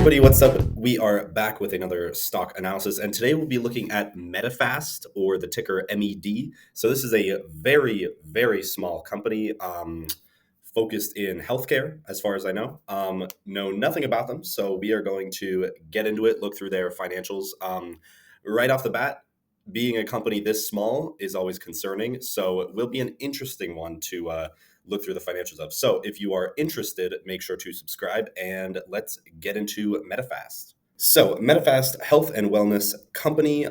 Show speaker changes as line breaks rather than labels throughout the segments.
Everybody, what's up? We are back with another stock analysis, and today we'll be looking at Medifast, or the ticker MED. So this is a very, very small company focused in healthcare, as far as I know. Know nothing about them, so we are going to get into it, look through their financials. Right off the bat, being a company this small is always concerning, so it will be an interesting one to look through the financials of. So if you are interested, make sure to subscribe and let's get into Medifast. So Medifast, health and wellness company.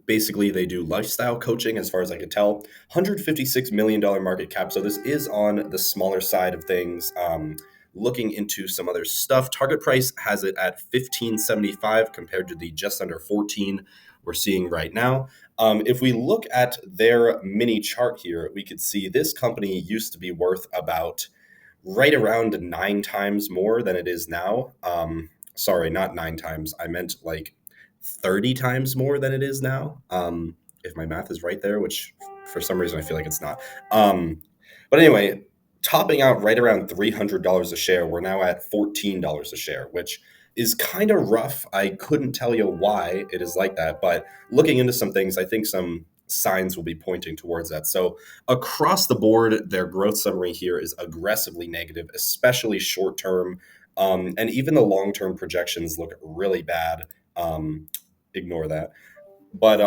Basically, they do lifestyle coaching, as far as I can tell. $156 million market cap. So this is on the smaller side of things. Looking into some other stuff, target price has it at $15.75 compared to the just under 14 we're seeing right now. If we look at their mini chart here, we could see this company used to be worth about right around 9 times more than it is now. Sorry, not 9 times. I meant like 30 times more than it is now. If my math is right there, which for some reason I feel like it's not. But anyway, topping out right around $300 a share. We're now at $14 a share, which is kind of rough. I couldn't tell you why it is like that, but looking into some things, I think some signs will be pointing towards that. So across the board, their growth summary here is aggressively negative, especially short term. And even the long term projections look really bad. Ignore that. But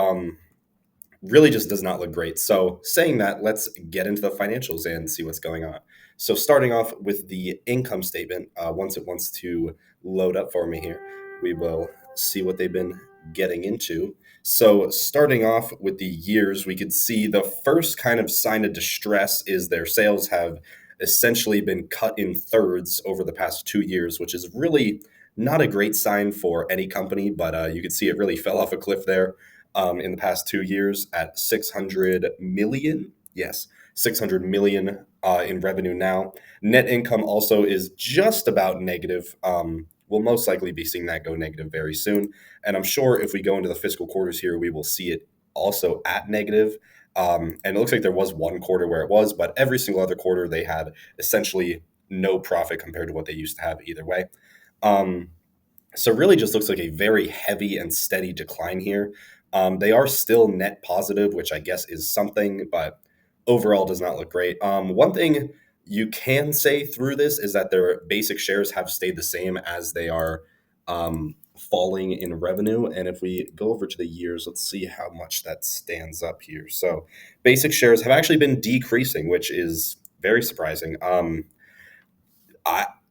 really just does not look great. So saying that, let's get into the financials and see what's going on. So starting off with the income statement, once it wants to load up for me here, we will see what they've been getting into. So starting off with the years, we could see the first kind of sign of distress is their sales have essentially been cut in thirds over the past 2 years, which is really not a great sign for any company, but you can see it really fell off a cliff there in the past 2 years at 600 million. Yes, 600 million in revenue now. Net income also is just about negative. We'll most likely be seeing that go negative very soon. And I'm sure if we go into the fiscal quarters here, we will see it also at negative. And it looks like there was one quarter where it was, but every single other quarter they had essentially no profit compared to what they used to have either way. So really just looks like a very heavy and steady decline here. They are still net positive, which I guess is something, but overall does not look great. One thing you can say through this is that their basic shares have stayed the same as they are falling in revenue. And if we go over to the years, let's see how much that stands up here. So basic shares have actually been decreasing, which is very surprising.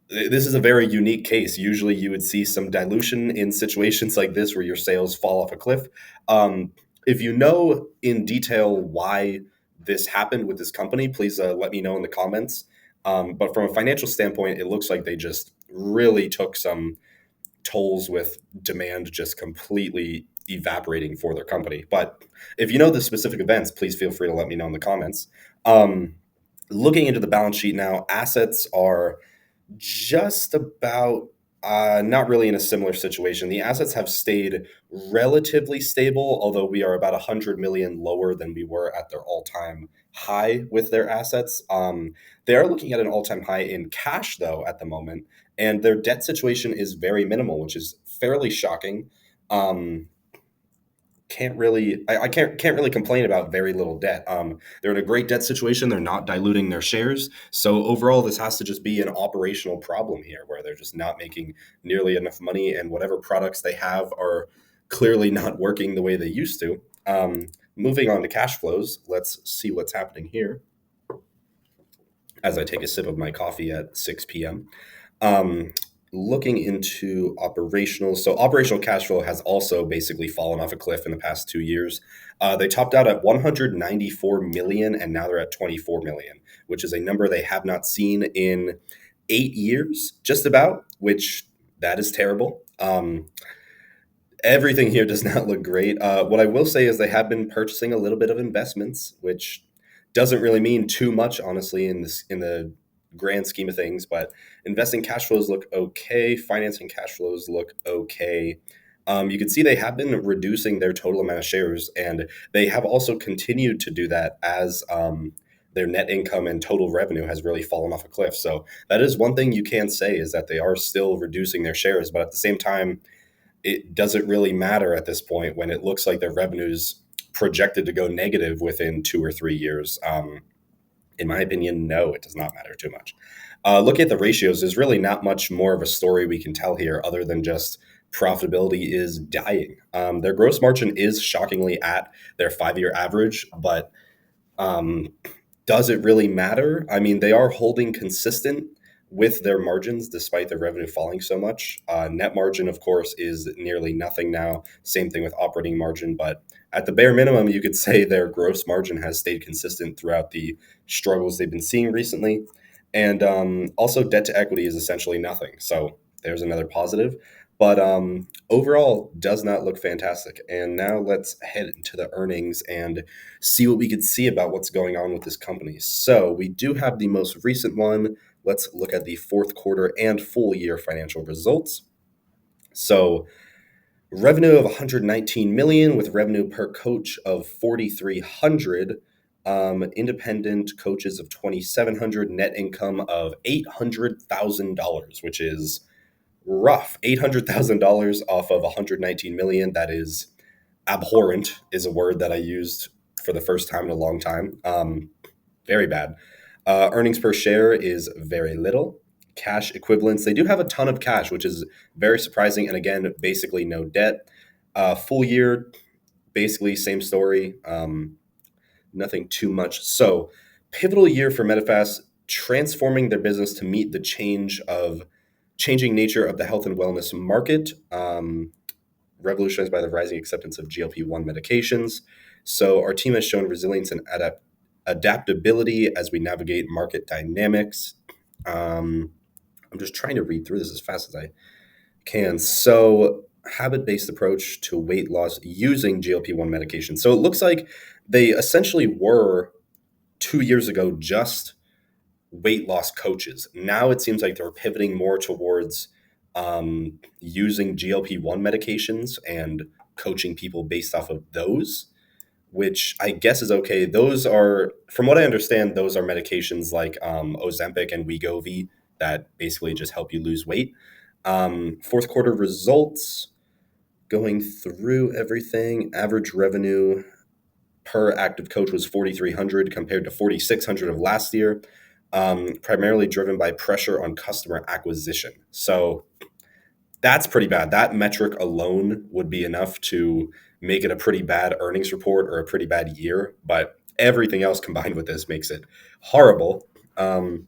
This is a very unique case. Usually you would see some dilution in situations like this where your sales fall off a cliff. If you know in detail why this happened with this company, please let me know in the comments. But from a financial standpoint, it looks like they just really took some tolls with demand just completely evaporating for their company. But if you know the specific events, please feel free to let me know in the comments. Looking into the balance sheet now, assets are just about not really in a similar situation. The assets have stayed relatively stable, although we are about 100 million lower than we were at their all-time high with their assets. They are looking at an all-time high in cash, though, at the moment, and their debt situation is very minimal, which is fairly shocking. I can't really complain about very little debt. They're in a great debt situation. They're not diluting their shares. So overall, this has to just be an operational problem here where they're just not making nearly enough money, and whatever products they have are clearly not working the way they used to. Moving on to cash flows, let's see what's happening here as I take a sip of my coffee at 6 p.m. Looking into operational, so operational cash flow has also basically fallen off a cliff in the past 2 years. They topped out at 194 million, and now they're at 24 million, which is a number they have not seen in 8 years, just about, which that is terrible. Everything here does not look great. What I will say is they have been purchasing a little bit of investments, which doesn't really mean too much, honestly, in the grand scheme of things. But investing cash flows look okay. Financing cash flows look okay. You can see they have been reducing their total amount of shares, and they have also continued to do that as their net income and total revenue has really fallen off a cliff. So that is one thing you can say, is that they are still reducing their shares, but at the same time, it doesn't really matter at this point when it looks like their revenues projected to go negative within 2 or 3 years. In my opinion, no, it does not matter too much. Look at the ratios. There's really not much more of a story we can tell here other than just profitability is dying. Their gross margin is shockingly at their 5 year average, but um, does it really matter? I mean, they are holding consistent with their margins despite their revenue falling so much. Net margin, of course, is nearly nothing now. Same thing with operating margin, but at the bare minimum, you could say their gross margin has stayed consistent throughout the struggles they've been seeing recently. And also, debt to equity is essentially nothing. So there's another positive. But overall, does not look fantastic. And now let's head into the earnings and see what we could see about what's going on with this company. So we do have the most recent one. Let's look at the fourth quarter and full year financial results. So revenue of 119 million with revenue per coach of 4,300. Independent coaches of 2,700, net income of $800,000, which is rough. $800,000 off of 119 million. That is abhorrent, is a word that I used for the first time in a long time. Very bad. Earnings per share is very little. Cash equivalents, they do have a ton of cash, which is very surprising. And again, basically no debt. Full year, basically same story. Nothing too much. So, pivotal year for Medifast, transforming their business to meet the changing nature of the health and wellness market. Revolutionized by the rising acceptance of GLP-1 medications. So our team has shown resilience and adaptability as we navigate market dynamics. I'm just trying to read through this as fast as I can. So habit-based approach to weight loss using GLP-1 medication. So it looks like they essentially were 2 years ago just weight loss coaches. Now it seems like they're pivoting more towards using GLP-1 medications and coaching people based off of those, which I guess is okay. Those are, from what I understand, those are medications like Ozempic and Wegovy that basically just help you lose weight. Fourth quarter results, going through everything, average revenue per active coach was 4,300 compared to 4,600 of last year, primarily driven by pressure on customer acquisition. So that's pretty bad. That metric alone would be enough to make it a pretty bad earnings report or a pretty bad year, but everything else combined with this makes it horrible. Um,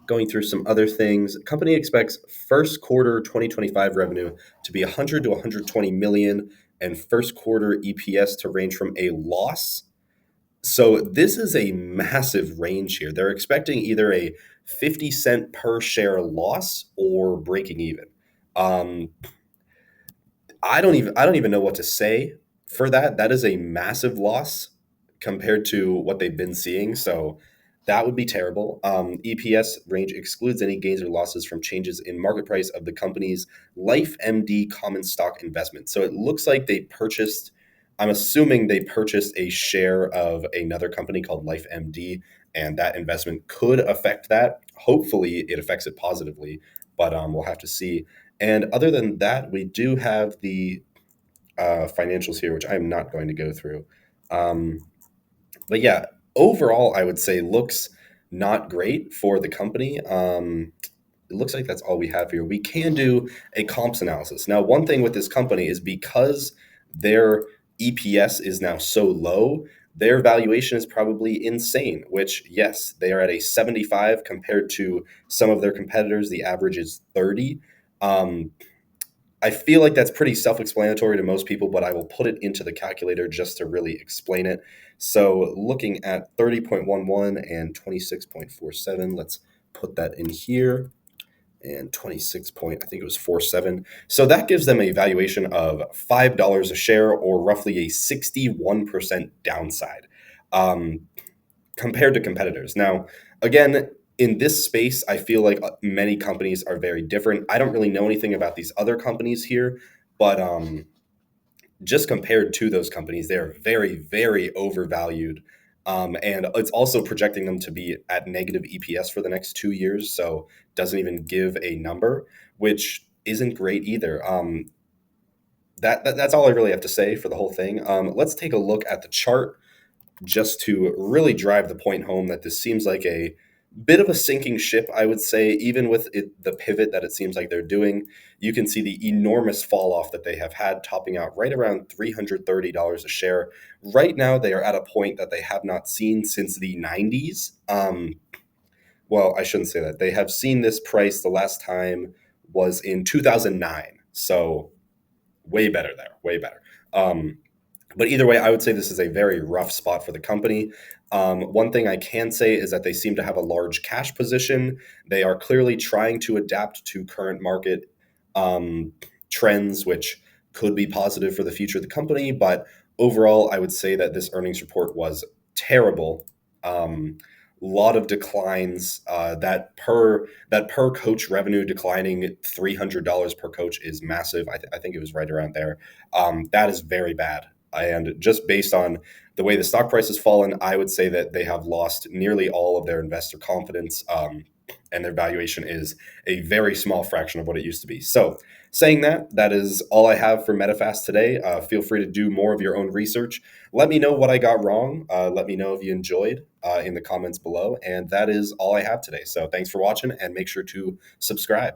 Going through some other things, company expects first quarter 2025 revenue to be 100 to 120 million and first quarter EPS to range from a loss. So this is a massive range here. They're expecting either a 50-cent per share loss or breaking even. Um, I don't even know what to say for that. That is a massive loss compared to what they've been seeing. So that would be terrible. EPS range excludes any gains or losses from changes in market price of the company's LifeMD common stock investment. So it looks like they purchased, I'm assuming they purchased a share of another company called LifeMD, and that investment could affect that. Hopefully it affects it positively, but we'll have to see. And other than that, we do have the financials here, which I'm not going to go through. Um, but yeah, overall, I would say looks not great for the company. It looks like that's all we have here. We can do a comps analysis. Now, one thing with this company is because their EPS is now so low, their valuation is probably insane, which, yes, they are at a 75 compared to some of their competitors. The average is 30. Um, I feel like that's pretty self-explanatory to most people, but I will put it into the calculator just to really explain it. So looking at 30.11 and 26.47, let's put that in here. And 26 point, I think it was 47. So that gives them a valuation of $5 a share, or roughly a 61% downside. Um, compared to competitors. Now, again, in this space, I feel like many companies are very different. I don't really know anything about these other companies here, but just compared to those companies, they're very, very overvalued. And it's also projecting them to be at negative EPS for the next 2 years. So doesn't even give a number, which isn't great either. That's all I really have to say for the whole thing. Let's take a look at the chart just to really drive the point home that this seems like a bit of a sinking ship, I would say, even with the pivot that it seems like they're doing. You can see the enormous fall off that they have had, topping out right around $330 a share. Right now, they are at a point that they have not seen since the 90s. Well, I shouldn't say that. They have seen this price the last time was in 2009. So way better there, way better. But either way, I would say this is a very rough spot for the company. One thing I can say is that they seem to have a large cash position. They are clearly trying to adapt to current market um, trends, which could be positive for the future of the company. But overall, I would say that this earnings report was terrible. Lot of declines. That per coach revenue declining $300 per coach is massive. I think it was right around there. That is very bad. And just based on the way the stock price has fallen, I would say that they have lost nearly all of their investor confidence, and their valuation is a very small fraction of what it used to be. So, saying that, that is all I have for Medifast today. Feel free to do more of your own research. Let me know what I got wrong. Let me know if you enjoyed in the comments below. And that is all I have today. So, thanks for watching and make sure to subscribe.